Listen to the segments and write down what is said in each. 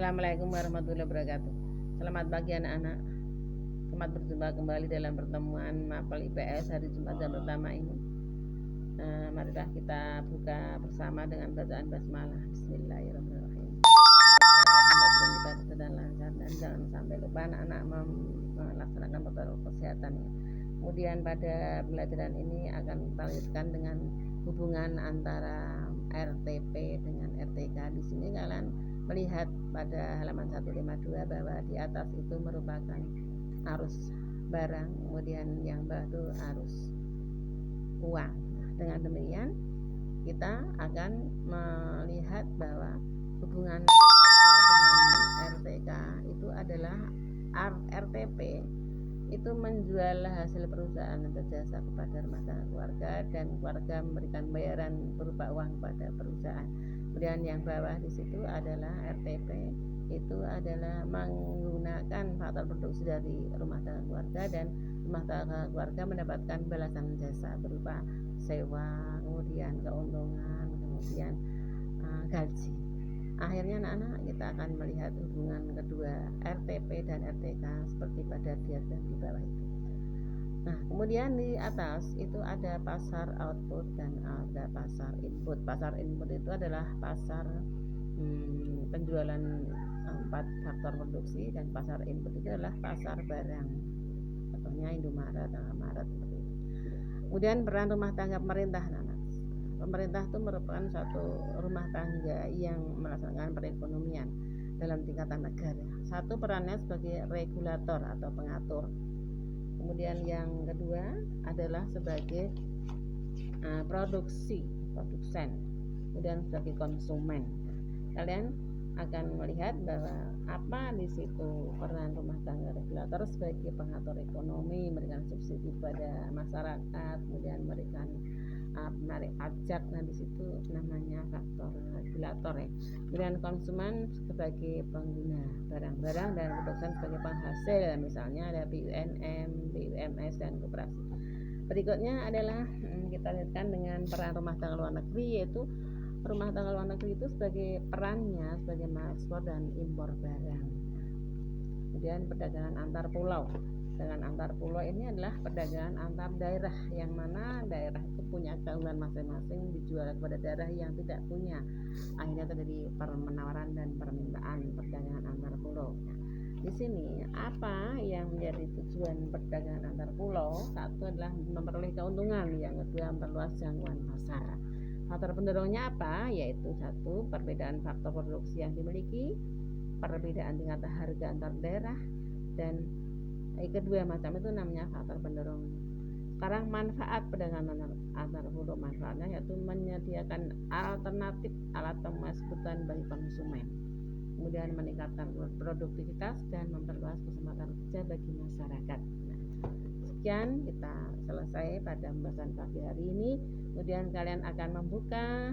Assalamualaikum warahmatullahi wabarakatuh. Selamat pagi anak-anak. Selamat berjumpa kembali dalam pertemuan Mapel IPS hari Jumat yang pertama ini. Marilah kita buka bersama dengan bacaan basmalah. Bismillahirrahmanirrahim. Kita berjalan lancar dan jangan sampai lupa anak-anak melaksanakan protokol kesehatan. Kemudian pada pelajaran ini akan kita lanjutkan dengan hubungan antara RTP dengan RTK. Di sini kalian melihat pada halaman 152 bahwa di atas itu merupakan arus barang, kemudian yang bawah itu arus uang. Dengan demikian kita akan melihat bahwa hubungan RTP dengan RTK itu adalah RTP itu menjual hasil perusahaan atau jasa kepada rumah tangga keluarga, dan keluarga memberikan bayaran berupa uang kepada perusahaan. Kemudian yang bawah di situ adalah RTP, itu adalah menggunakan faktor produksi dari rumah tangga keluarga, dan rumah tangga keluarga mendapatkan balasan jasa berupa sewa, kemudian keuntungan, kemudian gaji. Akhirnya anak-anak kita akan melihat hubungan kedua RTP dan RTK seperti pada diagram di bawah itu. Nah, kemudian di atas itu ada pasar output dan ada pasar input. Pasar input itu adalah pasar penjualan 4 faktor produksi, dan pasar input itu adalah pasar barang. Contohnya Indomaret, Alfamart seperti itu. Kemudian peran rumah tangga pemerintah, pemerintah itu merupakan suatu rumah tangga yang melaksanakan perekonomian dalam tingkatan negara. Satu, perannya sebagai regulator atau pengatur. Kemudian yang kedua adalah sebagai produsen. Kemudian sebagai konsumen. Kalian akan melihat bahwa apa di situ peran rumah tangga regulator sebagai pengatur ekonomi, memberikan subsidi kepada masyarakat, kemudian memberikan menarik pajak. Nah, di situ namanya faktor regulator ya. Kemudian konsumen sebagai pengguna barang-barang, dan produsen sebagai penghasil, misalnya ada BUMN, BUMS dan koperasi. Berikutnya adalah kita lihatkan dengan peran rumah tangga luar negeri, yaitu rumah tangga luar negeri itu sebagai perannya sebagai ekspor dan impor barang. Kemudian perdagangan antar pulau. Dengan antar pulau ini adalah perdagangan antar daerah, yang mana daerah itu punya keunggulan masing-masing dijual kepada daerah yang tidak punya. Akhirnya terjadi penawaran dan permintaan perdagangan antar pulau. Di sini apa yang menjadi tujuan perdagangan antar pulau? Satu adalah memperoleh keuntungan, yang kedua memperluas jangkauan pasar. Faktor pendorongnya apa? Yaitu satu, perbedaan faktor produksi yang dimiliki, perbedaan tingkat harga antar daerah, dan kedua macam itu namanya faktor pendorong. Sekarang manfaat perdagangan antar pulau, manfaatnya yaitu menyediakan alternatif alat pembuatan kebutuhan bagi konsumen, kemudian meningkatkan produktivitas dan memperluas kesempatan kerja bagi masyarakat. Nah, sekian kita selesai pada pembahasan pagi hari ini. Kemudian kalian akan membuka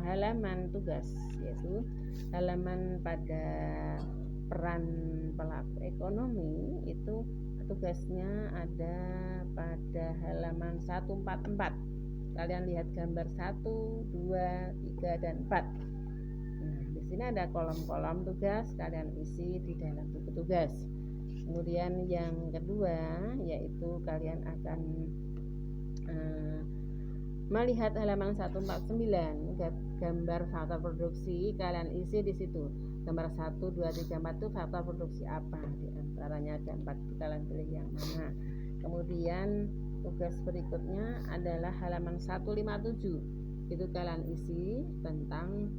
halaman tugas, yaitu halaman pada peran pelaku ekonomi. Itu tugasnya ada pada halaman 144. Kalian lihat gambar 1, 2, 3, dan 4. Nah, di sini ada kolom-kolom tugas, kalian isi di dalam buku tugas. Kemudian yang kedua yaitu kalian akan melihat halaman 149, gambar faktor produksi, kalian isi di situ. Gambar 1, 2, 3, 4 itu faktor produksi apa? Di antaranya ada 4, kalian pilih yang mana. Kemudian tugas berikutnya adalah halaman 157. Itu kalian isi tentang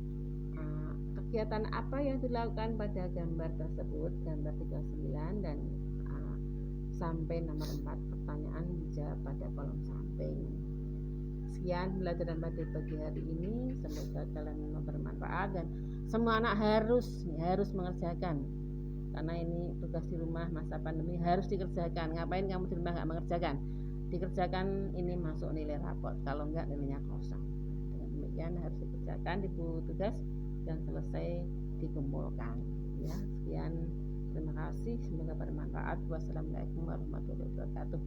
kegiatan apa yang dilakukan pada gambar tersebut, gambar 39, dan sampai nomor 4 pertanyaan dijawab pada kolom samping. Sekian pelajaran pada pagi hari ini, semoga kalian bermanfaat, dan semua anak harus mengerjakan, karena ini tugas di rumah masa pandemi harus dikerjakan. Ngapain kamu di rumah nggak mengerjakan? Dikerjakan, ini masuk nilai rapot, kalau enggak nilainya kosong. Dengan demikian harus dikerjakan di buku tugas dan selesai dikumpulkan ya. Sekian, terima kasih, semoga bermanfaat. Wassalamualaikum warahmatullahi wabarakatuh.